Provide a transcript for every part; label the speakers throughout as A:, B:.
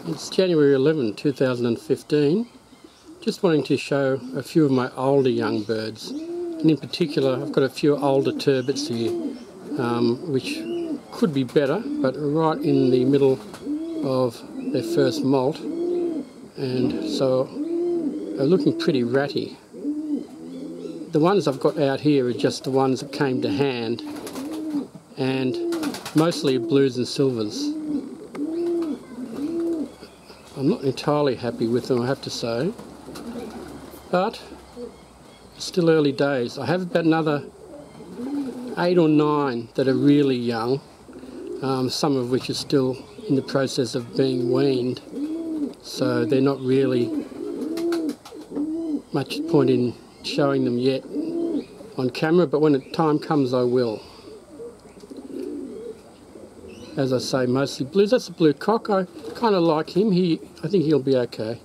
A: It's January 11, 2015. Just wanting to show a few of my older young birds. And in particular, I've got a few older turbits here, which could be better, but right in the middle of their first molt. And so they're looking pretty ratty. The ones I've got out here are just the ones that came to hand, and mostly blues and silvers. I'm not entirely happy with them, I have to say, but it's still early days. I have about another 8 or 9 that are really young, some of which are still in the process of being weaned, so they're not really much point in showing them yet on camera, but when the time comes I will. As I say, mostly blues. That's a blue cock. I kind of like him. I think he'll be okay.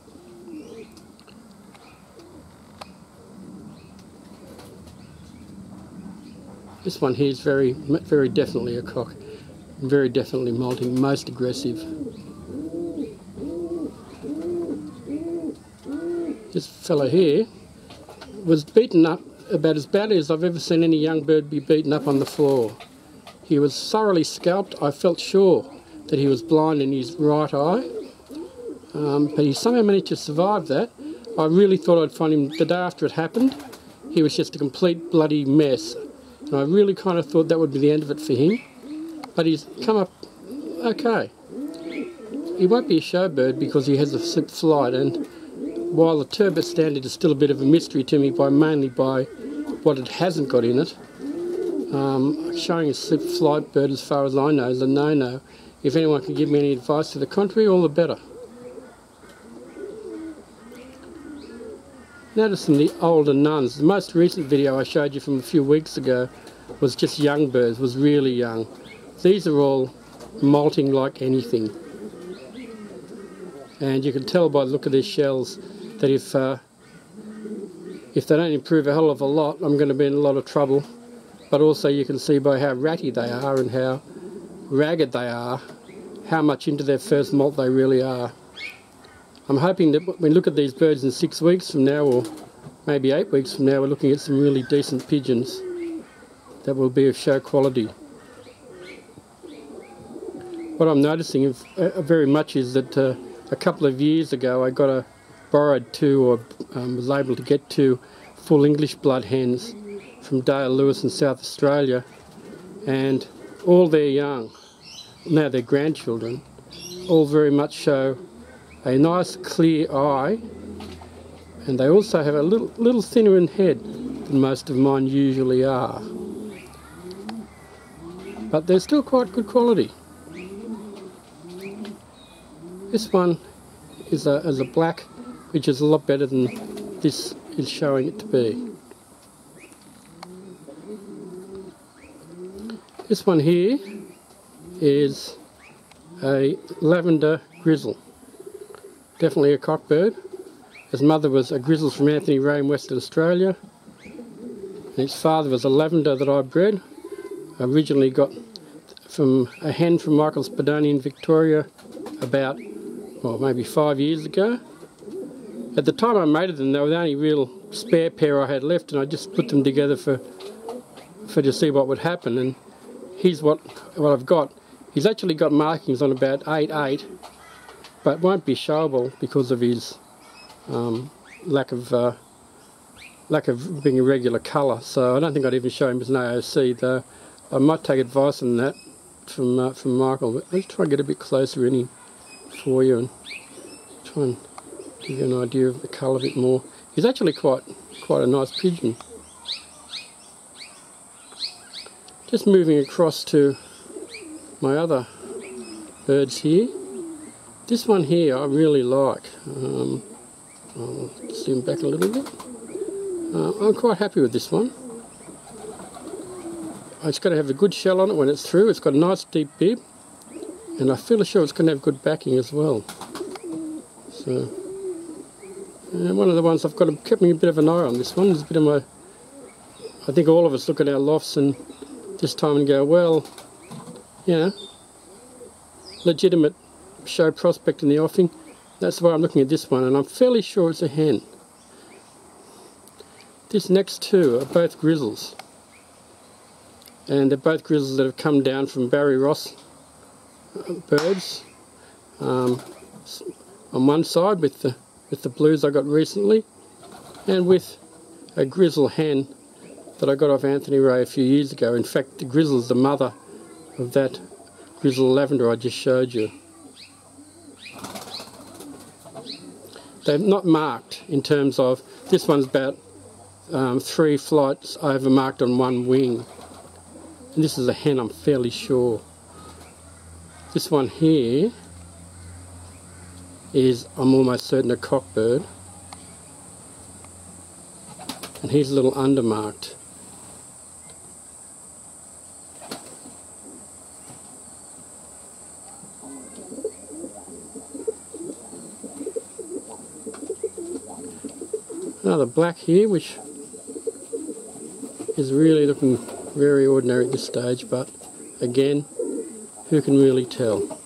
A: This one here is very definitely a cock. Very definitely molting, most aggressive. This fellow here was beaten up about as badly as I've ever seen any young bird be beaten up on the floor. He was thoroughly scalped. I felt sure that he was blind in his right eye, but he somehow managed to survive that. I really thought I'd find him the day after it happened. He was just a complete bloody mess, and I really kind of thought that would be the end of it for him, but he's come up okay. He won't be a show bird because he has a slipped flight, and while the turbit standard is still a bit of a mystery to me, mainly by what it hasn't got in it, showing a slipped flight bird, as far as I know, is a no-no. If anyone can give me any advice to the contrary, all the better. Noticing the older nuns. The most recent video I showed you from a few weeks ago was just young birds, was really young. These are all molting like anything. And you can tell by the look of these shells that if they don't improve a hell of a lot, I'm going to be in a lot of trouble. But also you can see by how ratty they are and how ragged they are, how much into their first molt they really are. I'm hoping that when we look at these birds in 6 weeks from now, or maybe 8 weeks from now, we're looking at some really decent pigeons that will be of show quality. What I'm noticing very much is that a couple of years ago I got borrowed 2, or was able to get 2 full English blood hens from Dale Lewis in South Australia, and all their young, now their grandchildren, all very much show a nice clear eye, and they also have a little thinner in head than most of mine usually are, but they're still quite good quality. This one is a black, which is a lot better than this is showing it to be. This one here is a lavender grizzle. Definitely a cockbird. His mother was a grizzle from Anthony Ray in Western Australia, and his father was a lavender that I bred. I originally got from a hen from Michael Spadoni in Victoria about, well, maybe 5 years ago. At the time I mated them, they were the only real spare pair I had left, and I just put them together to see what would happen. And here's what I've got. He's actually got markings on about 8'8", but won't be showable because of his lack of being a regular colour. So I don't think I'd even show him as an AOC, though I might take advice on that from Michael. But let's try and get a bit closer in him for you and try and give you an idea of the colour a bit more. He's actually quite a nice pigeon. Just moving across to my other birds here. This one here I really like. I'll zoom back a little bit. I'm quite happy with this one. It's going to have a good shell on it when it's through. It's got a nice deep bib, and I feel sure it's going to have good backing as well. So, one of the ones I've kept me a bit of an eye on. This one is a bit of my. I think all of us look at our lofts and this time and go, well, you know, legitimate show prospect in the offing. That's why I'm looking at this one, and I'm fairly sure it's a hen. This next two are both grizzles, and they're both grizzles that have come down from Barry Ross birds. On one side with the blues I got recently, and with a grizzle hen that I got off Anthony Ray a few years ago. In fact, the grizzle is the mother of that grizzle lavender I just showed you. They're not marked in terms of, this one's about 3 flights over marked on one wing. And this is a hen, I'm fairly sure. This one here is, I'm almost certain, a cockbird. And he's a little undermarked. Another black here, which is really looking very ordinary at this stage, but again, who can really tell?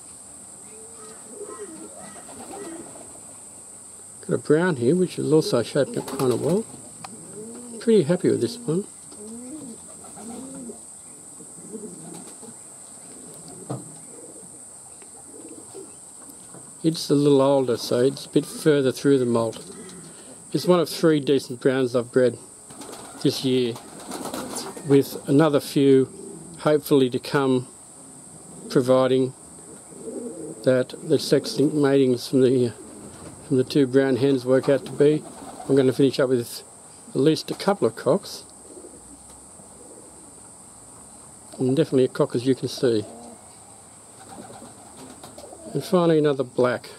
A: Got a brown here, which is also shaping up kind of well. Pretty happy with this one. It's a little older, so it's a bit further through the molt. It's one of 3 decent browns I've bred this year, with another few hopefully to come, providing that the sex-linked matings from the 2 brown hens work out to be. I'm going to finish up with at least a couple of cocks, and definitely a cock, as you can see. And finally another black.